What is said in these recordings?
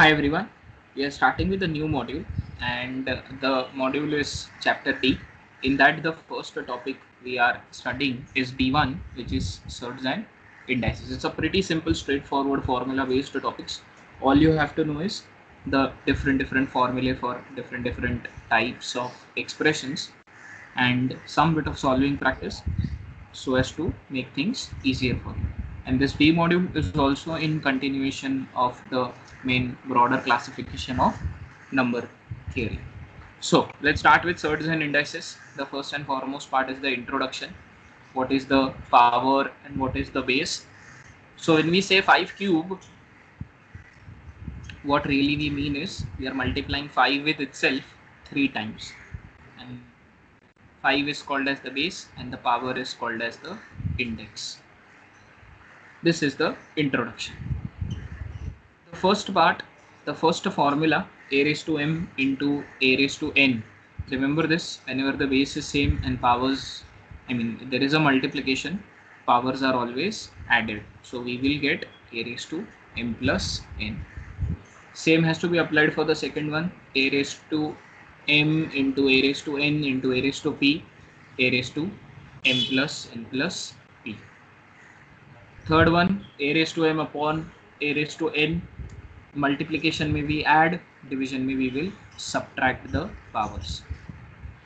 Hi everyone, we are starting with a new module and the module is chapter D. In that the first topic we are studying is D1, which is surds and indices. It's a pretty simple straightforward formula based topics. All you have to know is the different formulae for different types of expressions and some bit of solving practice so as to make things easier for you. And this B module is also in continuation of the main broader classification of number theory. So let's start with surds and indices. The first and foremost part is the introduction. What is the power and what is the base? So when we say 5 cube, what really we mean is we are multiplying 5 with itself 3 times. And 5 is called as the base and the power is called as the index. This is the introduction. The first part, the first formula, a raised to m into a raised to n. Remember this, whenever the base is same and powers, there is a multiplication, powers are always added. So we will get a raised to m plus n. Same has to be applied for the second one, a raised to m into a raised to n into a raised to p, a raised to m plus n plus p. Third one, a raised to m upon a raised to n. Multiplication may we add, division may we will subtract the powers.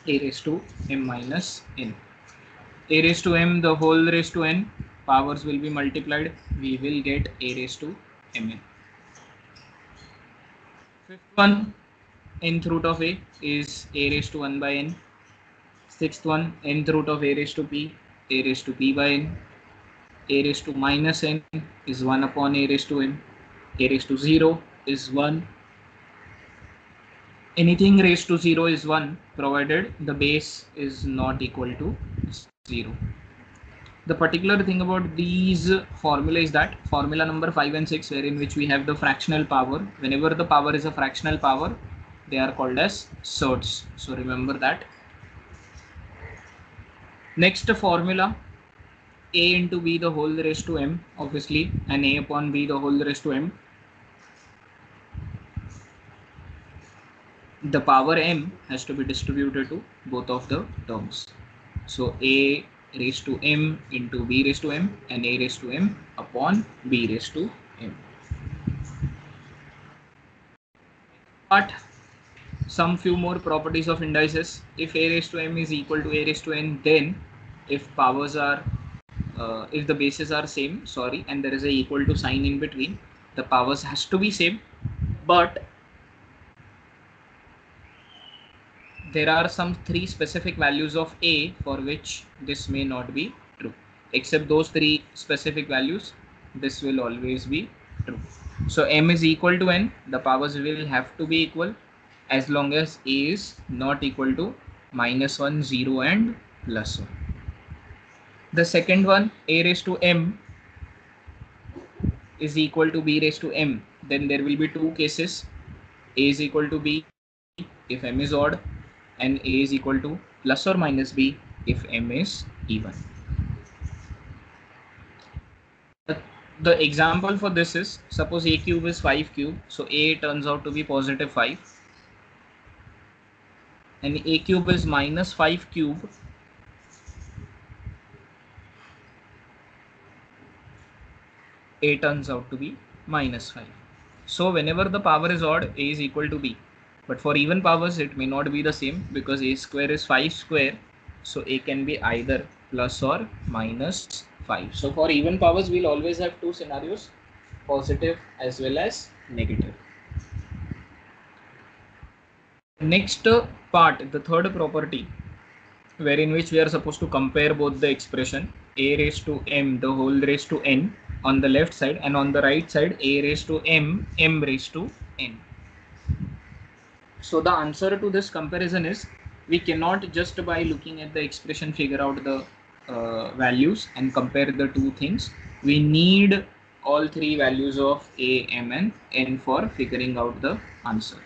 A raised to m minus n. A raised to m the whole raised to n, powers will be multiplied, we will get a raised to mn. Fifth one, nth root of a is a raised to 1 by n. Sixth one, nth root of a raised to p, a raised to p by n. A raised to minus n is 1 upon a raised to n. A raised to 0 is 1. Anything raised to 0 is 1 provided the base is not equal to 0. The particular thing about these formula is that formula number 5 and 6, wherein which we have the fractional power. Whenever the power is a fractional power, they are called as surds. So remember that. Next formula, a into b the whole raised to m, obviously, and a upon b the whole raised to m. The power m has to be distributed to both of the terms. So a raised to m into b raised to m and a raised to m upon b raised to m. But some few more properties of indices. If a raised to m is equal to a raised to n, then if powers are if the bases are same, and there is a equal to sign in between, the powers has to be same, but there are some 3 specific values of a for which this may not be true. Except those 3 specific values, this will always be true. So m is equal to n, the powers will have to be equal as long as a is not equal to -1, 0 and +1. The second one, a raised to m is equal to b raised to m. Then there will be 2 cases. A is equal to b if m is odd, and a is equal to plus or minus b if m is even. The example for this is, suppose a cube is 5 cube, so a turns out to be positive 5, and a cube is minus 5 cube, a turns out to be minus 5. So whenever the power is odd, a is equal to b. But for even powers, it may not be the same because a square is 5 square. So a can be either plus or minus 5. So for even powers, we'll always have 2 scenarios, positive as well as negative. Next part, the third property, wherein which we are supposed to compare both the expression a raised to m the whole raised to n on the left side, and on the right side a raised to m raised to n. So the answer to this comparison is, we cannot just by looking at the expression figure out the values and compare the two things. We need all 3 values of a, m and n for figuring out the answer.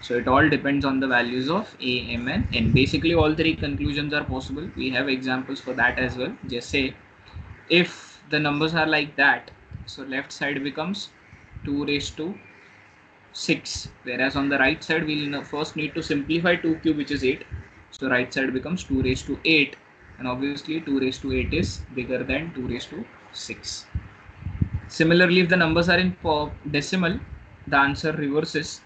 So it all depends on the values of a, m and n. Basically all 3 conclusions are possible. We have examples for that as well. Just say if the numbers are like that, so left side becomes 2 raised to 6, whereas on the right side we'll first need to simplify 2 cube, which is 8. So right side becomes 2 raised to 8, and obviously 2 raised to 8 is bigger than 2 raised to 6. Similarly, if the numbers are in decimal, the answer reverses.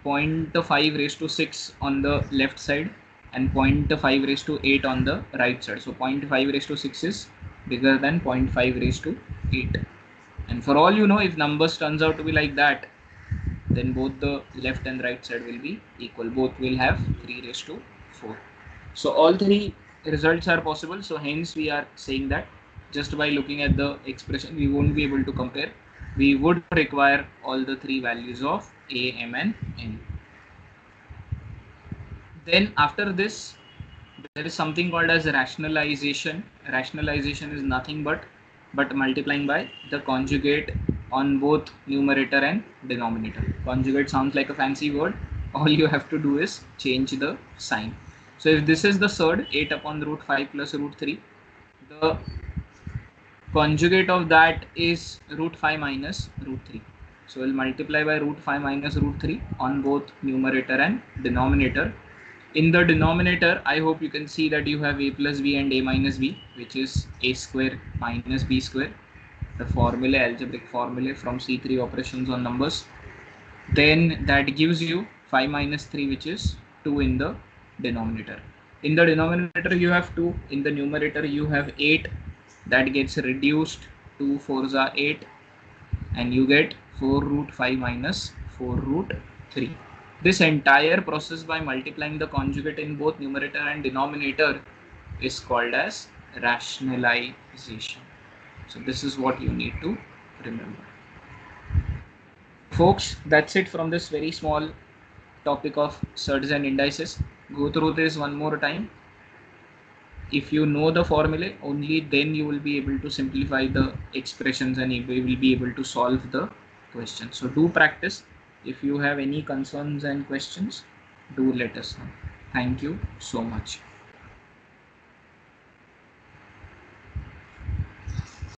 0.5 raised to 6 on the left side and 0.5 raised to 8 on the right side. So 0.5 raised to 6 is bigger than 0.5 raised to 8. And for all you know, if numbers turns out to be like that, then both the left and right side will be equal. Both will have 3 raised to 4. So all three results are possible. So hence we are saying that just by looking at the expression, we won't be able to compare. We would require all the three values of a, m, and n. Then after this, there is something called as rationalization. Rationalization is nothing but multiplying by the conjugate on both numerator and denominator. Conjugate sounds like a fancy word. All you have to do is change the sign. So if this is the surd, 8 upon root 5 plus root 3, the conjugate of that is root 5 minus root 3. So we'll multiply by root 5 minus root 3 on both numerator and denominator. In the denominator, I hope you can see that you have a plus b and a minus b, which is a square minus b square, the formula, algebraic formula from C3 operations on numbers. Then that gives you 5 minus 3, which is 2 in the denominator. In the denominator you have 2, in the numerator you have 8, that gets reduced, 2 4s are 8, and you get 4 root 5 minus 4 root 3. This entire process by multiplying the conjugate in both numerator and denominator is called as rationalization. So this is what you need to remember. Folks, that's it from this very small topic of surds and indices. Go through this one more time. If you know the formula, only then you will be able to simplify the expressions and you will be able to solve the question. So do practice. If you have any concerns and questions, do let us know. Thank you so much.